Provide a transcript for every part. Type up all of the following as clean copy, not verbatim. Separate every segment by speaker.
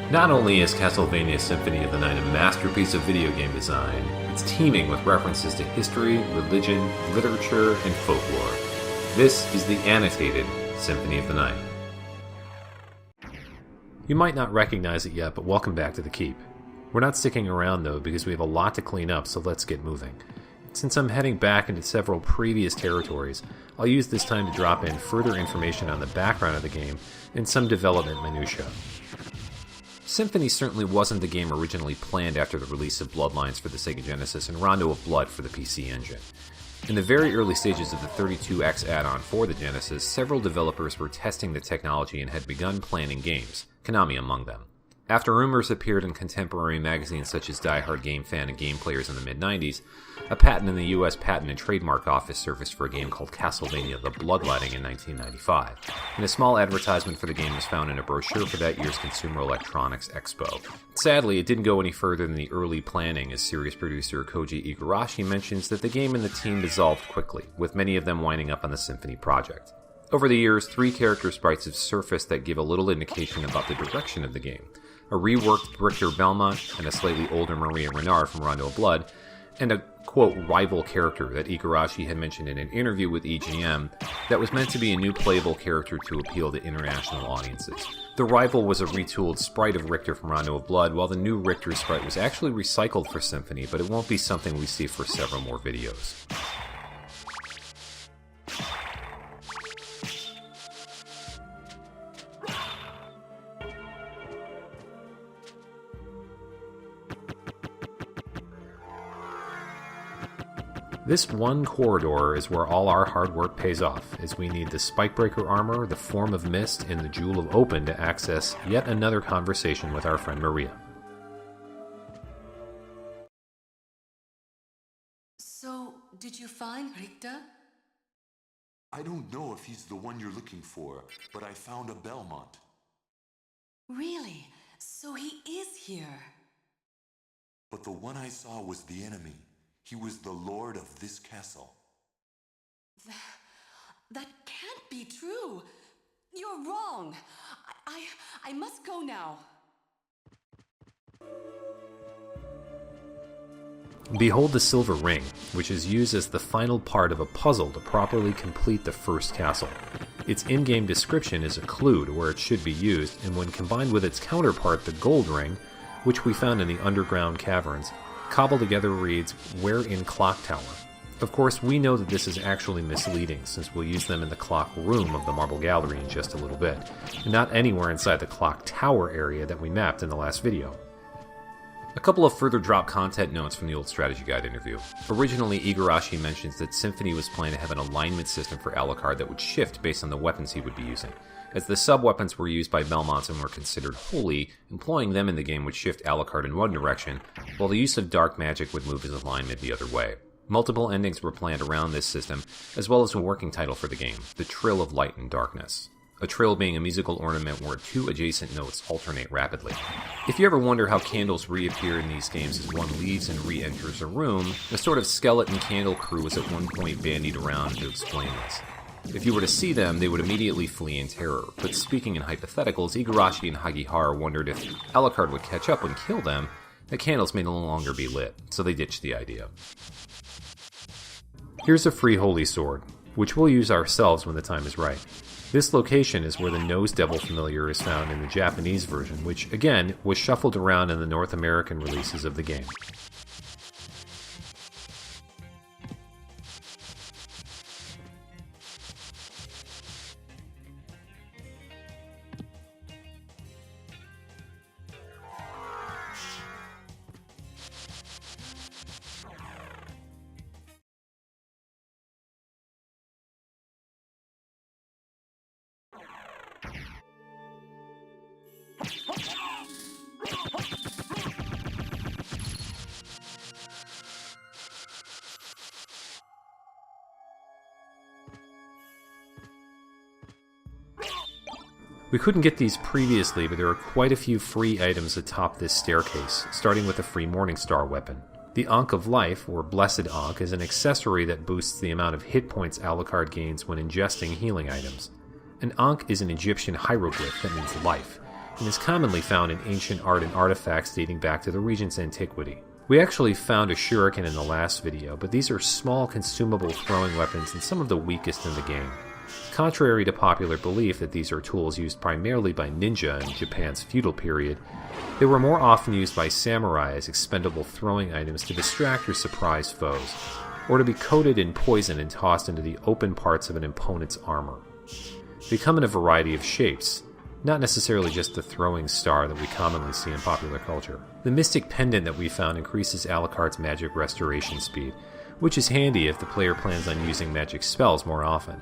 Speaker 1: Not only is Castlevania Symphony of the Night a masterpiece of video game design, it's teeming with references to history, religion, literature, and folklore. This is the Annotated Symphony of the Night. You might not recognize it yet, but welcome back to the Keep. We're not sticking around though because we have a lot to clean up, so let's get moving. Since I'm heading back into several previous territories, I'll use this time to drop in further information on the background of the game and some development minutiae. Symphony certainly wasn't the game originally planned after the release of Bloodlines for the Sega Genesis and Rondo of Blood for the PC Engine. In the very early stages of the 32X add-on for the Genesis, several developers were testing the technology and had begun planning games, Konami among them. After rumors appeared in contemporary magazines such as Die Hard Game Fan and Game Players in the mid-90s, a patent in the U.S. Patent and Trademark Office surfaced for a game called Castlevania The Bloodletting in 1995, and a small advertisement for the game was found in a brochure for that year's Consumer Electronics Expo. Sadly, it didn't go any further than the early planning, as series producer Koji Igarashi mentions that the game and the team dissolved quickly, with many of them winding up on the Symphony project. Over the years, 3 character sprites have surfaced that give a little indication about the direction of the game. A reworked Richter Belmont and a slightly older Maria Renard from Rondo of Blood, and a, quote, rival character that Igarashi had mentioned in an interview with EGM that was meant to be a new playable character to appeal to international audiences. The rival was a retooled sprite of Richter from Rondo of Blood, while the new Richter sprite was actually recycled for Symphony, but it won't be something we see for several more videos. This one corridor is where all our hard work pays off, as we need the Spikebreaker armor, the Form of Mist, and the Jewel of Open to access yet another conversation with our friend Maria.
Speaker 2: So, did you find Richter?
Speaker 3: I don't know if he's the one you're looking for, but I found a Belmont.
Speaker 2: Really? So he is here?
Speaker 3: But the one I saw was the enemy. He was the lord of this castle.
Speaker 2: That can't be true. You're wrong. I must go now.
Speaker 1: Behold the Silver Ring, which is used as the final part of a puzzle to properly complete the first castle. Its in-game description is a clue to where it should be used, and when combined with its counterpart, the Gold Ring, which we found in the underground caverns, cobbled together reads, "Where in Clock Tower?" Of course, we know that this is actually misleading, since we'll use them in the clock room of the Marble Gallery in just a little bit, and not anywhere inside the Clock Tower area that we mapped in the last video. A couple of further drop content notes from the old strategy guide interview. Originally, Igarashi mentions that Symphony was planning to have an alignment system for Alucard that would shift based on the weapons he would be using. As the sub-weapons were used by Belmonts and were considered holy, employing them in the game would shift Alucard in one direction, while the use of dark magic would move his alignment the other way. Multiple endings were planned around this system, as well as a working title for the game, The Trill of Light and Darkness. A trill being a musical ornament where 2 adjacent notes alternate rapidly. If you ever wonder how candles reappear in these games as one leaves and re-enters a room, a sort of skeleton candle crew was at one point bandied around to explain this. If you were to see them, they would immediately flee in terror, but speaking in hypotheticals, Igarashi and Hagihara wondered if Alucard would catch up and kill them, the candles may no longer be lit, so they ditched the idea. Here's a free holy sword, which we'll use ourselves when the time is right. This location is where the Nose Devil familiar is found in the Japanese version, which, again, was shuffled around in the North American releases of the game. We couldn't get these previously, but there are quite a few free items atop this staircase, starting with a free Morningstar weapon. The Ankh of Life, or Blessed Ankh, is an accessory that boosts the amount of hit points Alucard gains when ingesting healing items. An Ankh is an Egyptian hieroglyph that means life. and is commonly found in ancient art and artifacts dating back to the region's antiquity. We actually found a shuriken in the last video, but these are small consumable throwing weapons and some of the weakest in the game. Contrary to popular belief that these are tools used primarily by ninja in Japan's feudal period, they were more often used by samurai as expendable throwing items to distract or surprise foes, or to be coated in poison and tossed into the open parts of an opponent's armor. They come in a variety of shapes, not necessarily just the throwing star that we commonly see in popular culture. The mystic pendant that we found increases Alucard's magic restoration speed, which is handy if the player plans on using magic spells more often.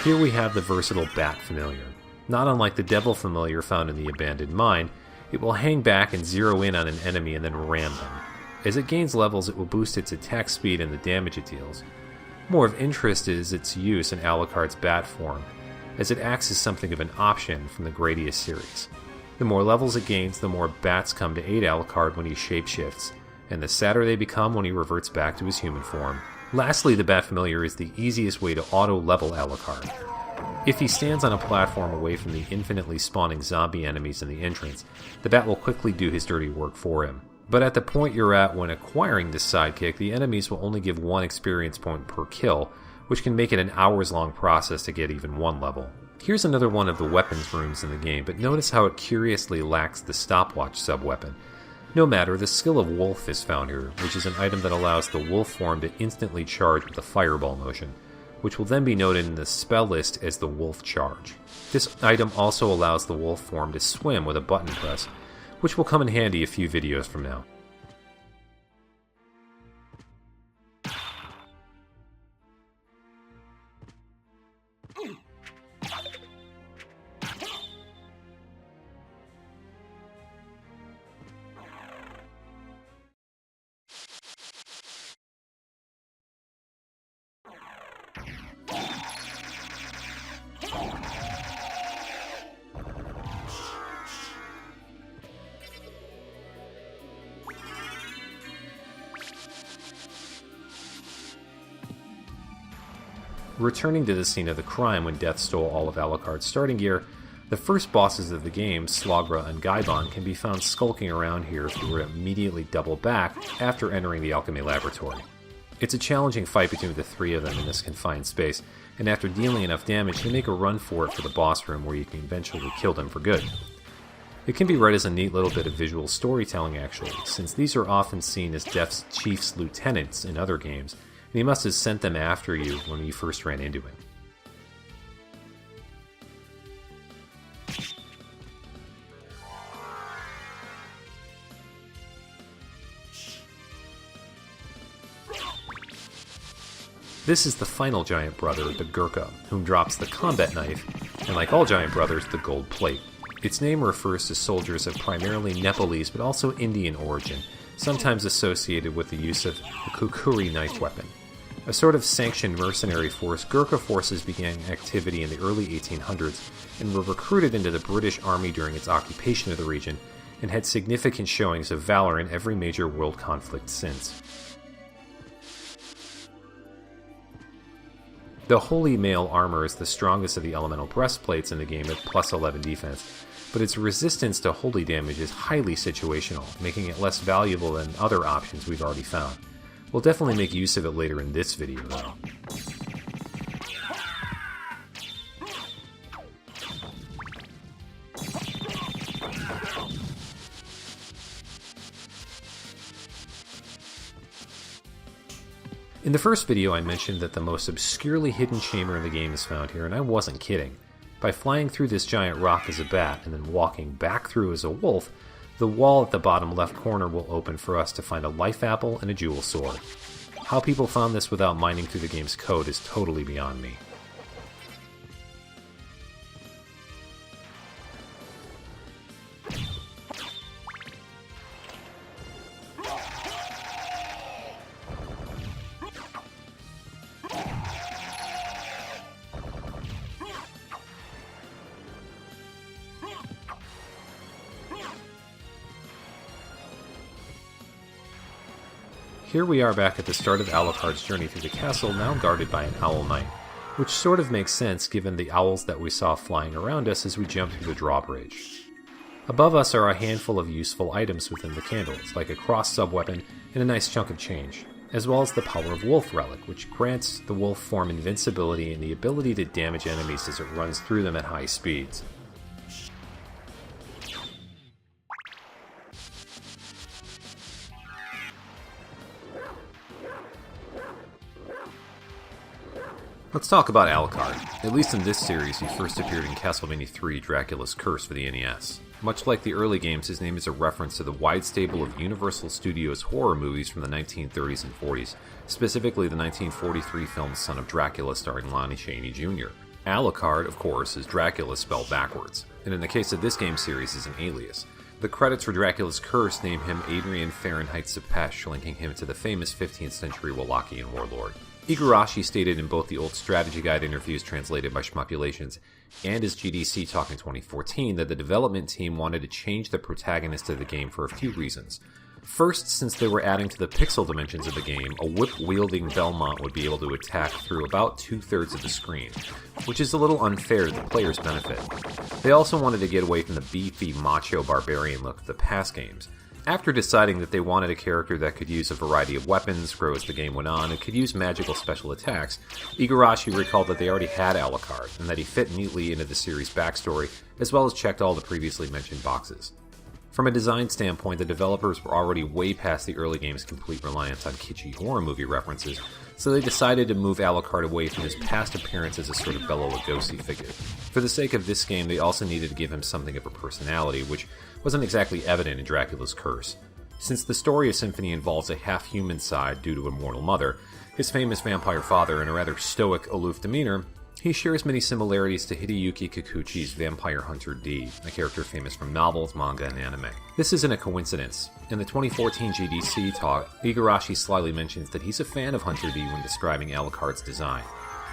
Speaker 1: Here we have the versatile Bat Familiar. Not unlike the Devil Familiar found in the Abandoned Mine, it will hang back and zero in on an enemy and then ram them. As it gains levels, it will boost its attack speed and the damage it deals. More of interest is its use in Alucard's Bat form, as it acts as something of an option from the Gradius series. The more levels it gains, the more bats come to aid Alucard when he shapeshifts, and the sadder they become when he reverts back to his human form. Lastly, the Bat Familiar is the easiest way to auto-level Alucard. If he stands on a platform away from the infinitely spawning zombie enemies in the entrance, the Bat will quickly do his dirty work for him. But at the point you're at when acquiring this sidekick, the enemies will only give 1 experience point per kill, which can make it an hours-long process to get even 1 level. Here's another one of the weapons rooms in the game, but notice how it curiously lacks the stopwatch sub-weapon. No matter, the skill of Wolf is found here, which is an item that allows the Wolf form to instantly charge with a fireball motion, which will then be noted in the spell list as the Wolf Charge. This item also allows the Wolf form to swim with a button press, which will come in handy a few videos from now. Returning to the scene of the crime when Death stole all of Alucard's starting gear, the first bosses of the game, Slogra and Gaibon, can be found skulking around here if you were to immediately double back after entering the alchemy laboratory. It's a challenging fight between the 3 of them in this confined space, and after dealing enough damage, you make a run for it for the boss room where you can eventually kill them for good. It can be read as a neat little bit of visual storytelling actually, since these are often seen as Death's chief's lieutenants in other games, and he must have sent them after you when you first ran into him. This is the final giant brother, the Gurkha, whom drops the combat knife, and like all giant brothers, the gold plate. Its name refers to soldiers of primarily Nepalese but also Indian origin, sometimes associated with the use of the kukuri knife weapon. A sort of sanctioned mercenary force, Gurkha forces began activity in the early 1800s and were recruited into the British Army during its occupation of the region, and had significant showings of valor in every major world conflict since. The Holy Mail armor is the strongest of the elemental breastplates in the game at plus 11 defense, but its resistance to holy damage is highly situational, making it less valuable than other options we've already found. We'll definitely make use of it later in this video, though. In the first video I mentioned that the most obscurely hidden chamber in the game is found here, and I wasn't kidding. By flying through this giant rock as a bat and then walking back through as a wolf, the wall at the bottom left corner will open for us to find a life apple and a jewel sword. How people found this without mining through the game's code is totally beyond me. Here we are back at the start of Alucard's journey through the castle, now guarded by an owl knight, which sort of makes sense given the owls that we saw flying around us as we jumped through the drawbridge. Above us are a handful of useful items within the candles, like a cross sub-weapon and a nice chunk of change, as well as the Power of Wolf relic, which grants the wolf form invincibility and the ability to damage enemies as it runs through them at high speeds. Let's talk about Alucard. At least in this series, he first appeared in Castlevania III Dracula's Curse for the NES. Much like the early games, his name is a reference to the wide stable of Universal Studios horror movies from the 1930s and 40s, specifically the 1943 film Son of Dracula starring Lonnie Chaney Jr. Alucard, of course, is Dracula spelled backwards, and in the case of this game series is an alias. The credits for Dracula's Curse name him Adrian Fahrenheit Sepesh, linking him to the famous 15th century Wallachian warlord. Igarashi stated in both the old strategy guide interviews translated by Schmuckulations and his GDC talk in 2014 that the development team wanted to change the protagonist of the game for a few reasons. First, since they were adding to the pixel dimensions of the game, a whip-wielding Belmont would be able to attack through about 2/3 of the screen, which is a little unfair to the player's benefit. They also wanted to get away from the beefy, macho barbarian look of the past games. After deciding that they wanted a character that could use a variety of weapons, grow as the game went on, and could use magical special attacks, Igarashi recalled that they already had Alucard, and that he fit neatly into the series' backstory, as well as checked all the previously mentioned boxes. From a design standpoint, the developers were already way past the early game's complete reliance on kitschy horror movie references, so they decided to move Alucard away from his past appearance as a sort of Bela Lugosi figure. For the sake of this game, they also needed to give him something of a personality, which wasn't exactly evident in Dracula's Curse. Since the story of Symphony involves a half-human side due to a mortal mother, his famous vampire father, and a rather stoic, aloof demeanor, he shares many similarities to Hideyuki Kikuchi's Vampire Hunter D, a character famous from novels, manga, and anime. This isn't a coincidence. In the 2014 GDC talk, Igarashi slyly mentions that he's a fan of Hunter D when describing Alucard's design.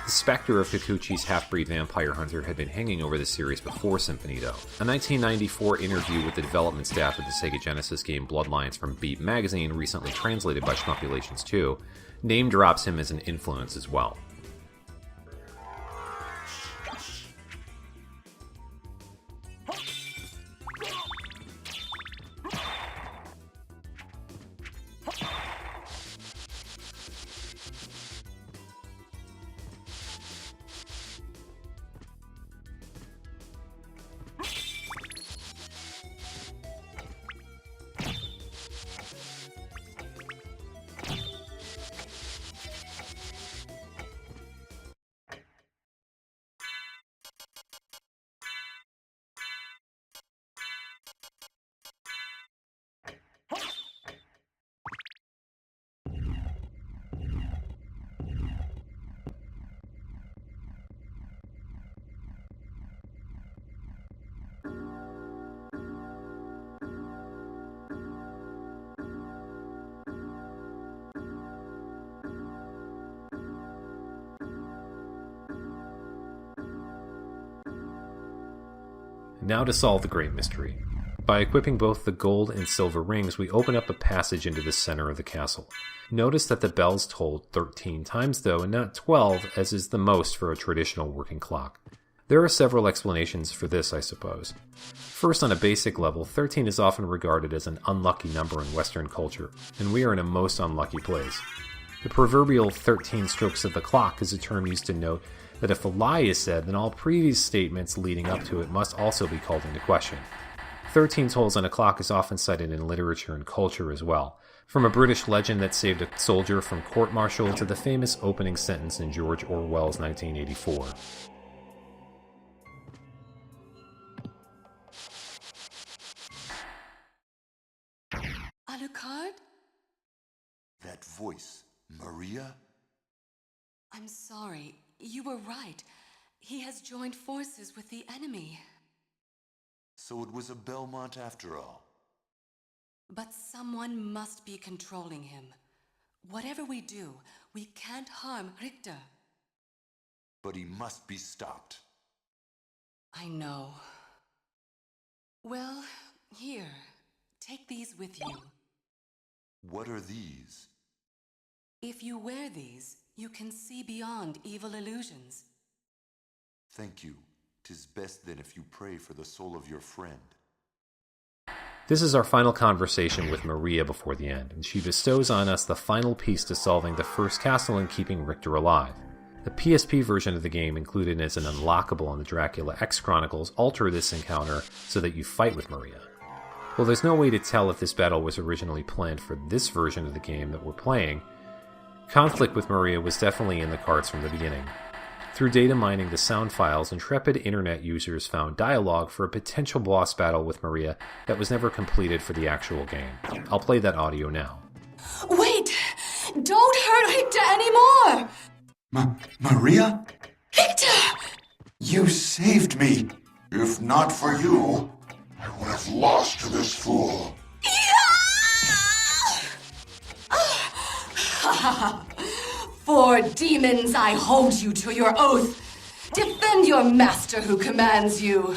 Speaker 1: The specter of Kikuchi's half-breed vampire hunter had been hanging over the series before Symphony, though. A 1994 interview with the development staff of the Sega Genesis game Bloodlines from Beat Magazine, recently translated by Schmuckulations 2, name drops him as an influence as well. Now to solve the great mystery. By equipping both the gold and silver rings, we open up a passage into the center of the castle. Notice that the bells tolled 13 times though, and not 12, as is the most for a traditional working clock. There are several explanations for this, I suppose. First, on a basic level, 13 is often regarded as an unlucky number in Western culture, and we are in a most unlucky place. The proverbial 13 strokes of the clock is a term used to note that if a lie is said, then all previous statements leading up to it must also be called into question. 13 tolls on a clock is often cited in literature and culture as well, from a British legend that saved a soldier from court-martial to the famous opening sentence in George Orwell's 1984.
Speaker 2: Alucard?
Speaker 3: That voice, Maria?
Speaker 2: I'm sorry. You were right. He has joined forces with the enemy.
Speaker 3: So it was a Belmont after all.
Speaker 2: But someone must be controlling him. Whatever we do, we can't harm Richter.
Speaker 3: But he must be stopped.
Speaker 2: I know. Well, here. Take these with you.
Speaker 3: What are these?
Speaker 2: If you wear these, you can see beyond evil illusions.
Speaker 3: Thank you. 'Tis best then if you pray for the soul of your friend.
Speaker 1: This is our final conversation with Maria before the end, and she bestows on us the final piece to solving the first castle and keeping Richter alive. The PSP version of the game, included as an unlockable in the Dracula X Chronicles, alter this encounter so that you fight with Maria. Well, there's no way to tell if this battle was originally planned for this version of the game that we're playing. Conflict with Maria was definitely in the cards from the beginning. Through data mining the sound files, intrepid internet users found dialogue for a potential boss battle with Maria that was never completed for the actual game. I'll play that audio now.
Speaker 2: Wait! Don't hurt Richter anymore!
Speaker 3: Maria?
Speaker 2: Richter!
Speaker 3: You saved me! If not for you, I would have lost to this fool.
Speaker 2: For demons, I hold you to your oath. Defend your master who commands you.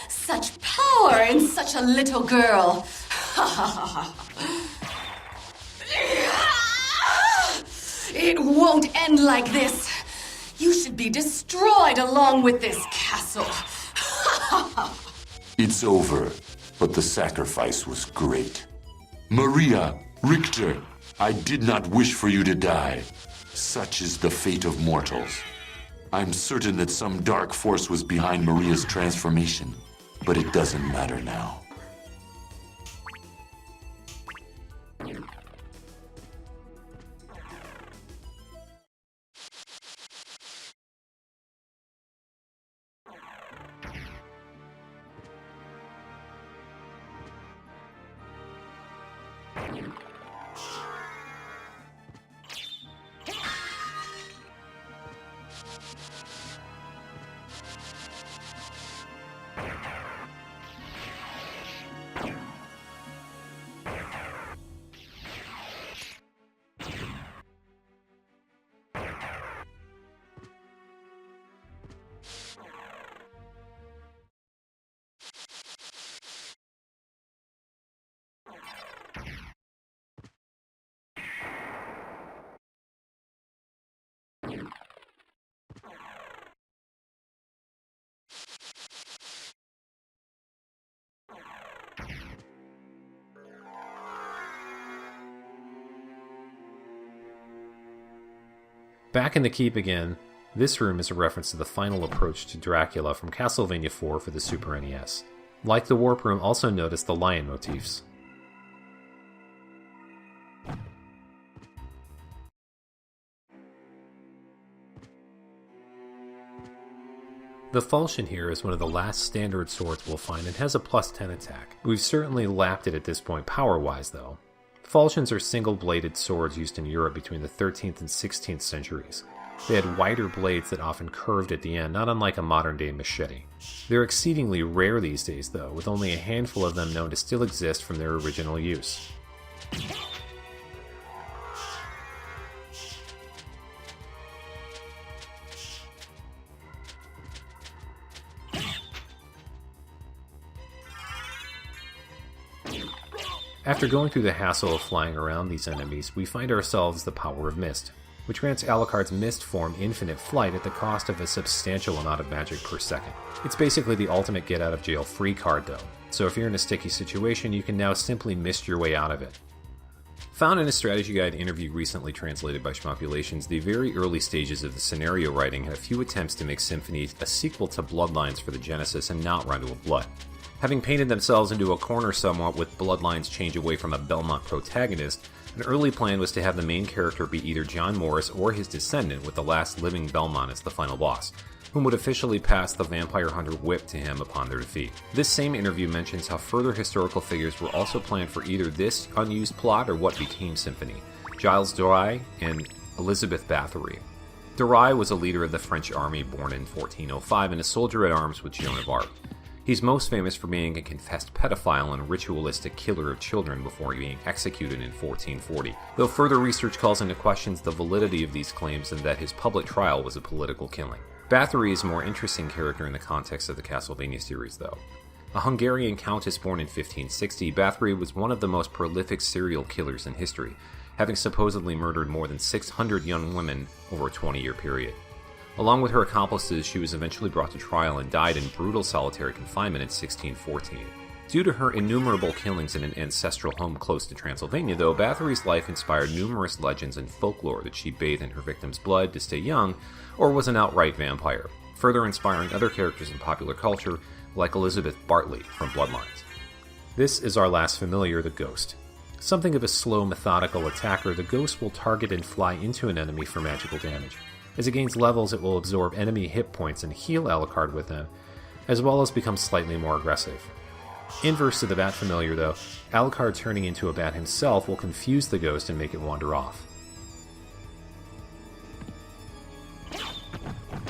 Speaker 2: Such power in such a little girl. It won't end like this. You should be destroyed along with this castle.
Speaker 3: It's over, but the sacrifice was great. Maria, Richter, I did not wish for you to die. Such is the fate of mortals. I'm certain that some dark force was behind Maria's transformation, but it doesn't matter now.
Speaker 1: Back in the keep again, this room is a reference to the final approach to Dracula from Castlevania 4 for the Super NES. Like the Warp Room, also notice the lion motifs. The falchion here is one of the last standard swords we'll find and has a +10 attack. We've certainly lapped it at this point power-wise though. Falchions are single-bladed swords used in Europe between the 13th and 16th centuries. They had wider blades that often curved at the end, not unlike a modern-day machete. They're exceedingly rare these days though, with only a handful of them known to still exist from their original use. After going through the hassle of flying around these enemies, we find ourselves the Power of Mist, which grants Alucard's Mist form infinite flight at the cost of a substantial amount of magic per second. It's basically the ultimate get-out-of-jail-free card though, so if you're in a sticky situation, you can now simply mist your way out of it. Found in a strategy guide interview recently translated by Schmopulations, the very early stages of the scenario writing had a few attempts to make Symphony a sequel to Bloodlines for the Genesis and not Rondo of Blood. Having painted themselves into a corner somewhat with Bloodlines change away from a Belmont protagonist, an early plan was to have the main character be either John Morris or his descendant, with the last living Belmont as the final boss. whom would officially pass the vampire hunter whip to him upon their defeat. This same interview mentions how further historical figures were also planned for either this unused plot or what became Symphony: Giles Dorais and Elizabeth Bathory. Dorais was a leader of the French army born in 1405 and a soldier at arms with Joan of Arc. He's most famous for being a confessed pedophile and ritualistic killer of children before being executed in 1440, though further research calls into question the validity of these claims and that his public trial was a political killing. Bathory is a more interesting character in the context of the Castlevania series, though. A Hungarian countess born in 1560, Bathory was one of the most prolific serial killers in history, having supposedly murdered more than 600 young women over a 20-year period. Along with her accomplices, she was eventually brought to trial and died in brutal solitary confinement in 1614. Due to her innumerable killings in an ancestral home close to Transylvania, though, Bathory's life inspired numerous legends and folklore that she bathed in her victims' blood to stay young, or was an outright vampire, further inspiring other characters in popular culture, like Elizabeth Bartley from Bloodlines. This is our last familiar, the Ghost. Something of a slow, methodical attacker, the Ghost will target and fly into an enemy for magical damage. As it gains levels, it will absorb enemy hit points and heal Alucard with them, as well as become slightly more aggressive. Inverse to the Bat familiar, though, Alucard turning into a bat himself will confuse the Ghost and make it wander off.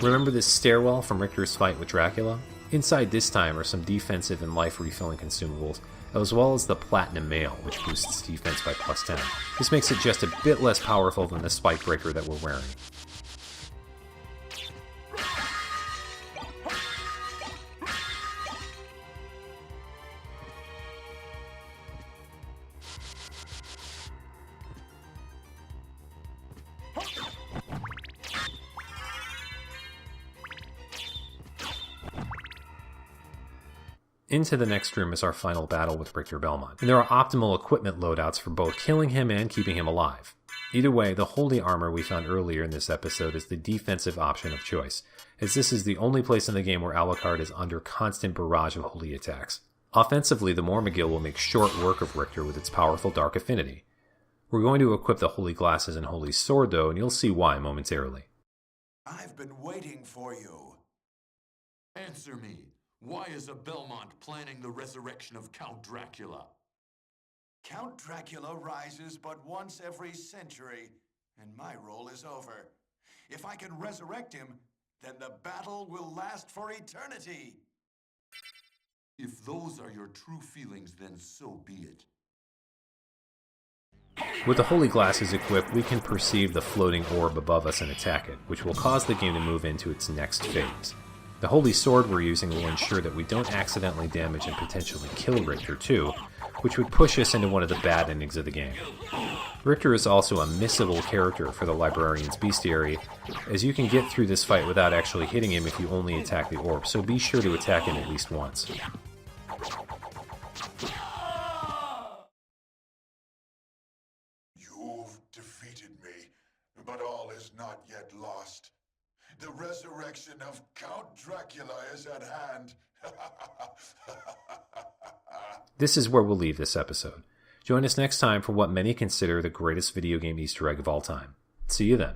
Speaker 1: Remember this stairwell from Richter's fight with Dracula? Inside this time are some defensive and life-refilling consumables, as well as the Platinum Mail, which boosts defense by +10. This makes it just a bit less powerful than the Spike Breaker that we're wearing. Into the next room is our final battle with Richter Belmont, and there are optimal equipment loadouts for both killing him and keeping him alive. Either way, the holy armor we found earlier in this episode is the defensive option of choice, as this is the only place in the game where Alucard is under constant barrage of holy attacks. Offensively, the Mormagil will make short work of Richter with its powerful dark affinity. We're going to equip the holy glasses and holy sword though, and you'll see why momentarily.
Speaker 3: I've been waiting for you. Answer me. Why is a Belmont planning the resurrection of Count Dracula?
Speaker 4: Count Dracula rises but once every century, and my role is over. If I can resurrect him, then the battle will last for eternity.
Speaker 3: If those are your true feelings, then so be it.
Speaker 1: With the holy glasses equipped, we can perceive the floating orb above us and attack it, which will cause the game to move into its next phase. The holy sword we're using will ensure that we don't accidentally damage and potentially kill Richter too, which would push us into one of the bad endings of the game. Richter is also a missable character for the Librarian's Bestiary, as you can get through this fight without actually hitting him if you only attack the orb, so be sure to attack him at least once.
Speaker 4: You've defeated me, but all is not yet lost. The resurrection of Count Dracula is at hand.
Speaker 1: This is where we'll leave this episode. Join us next time for what many consider the greatest video game Easter egg of all time. See you then.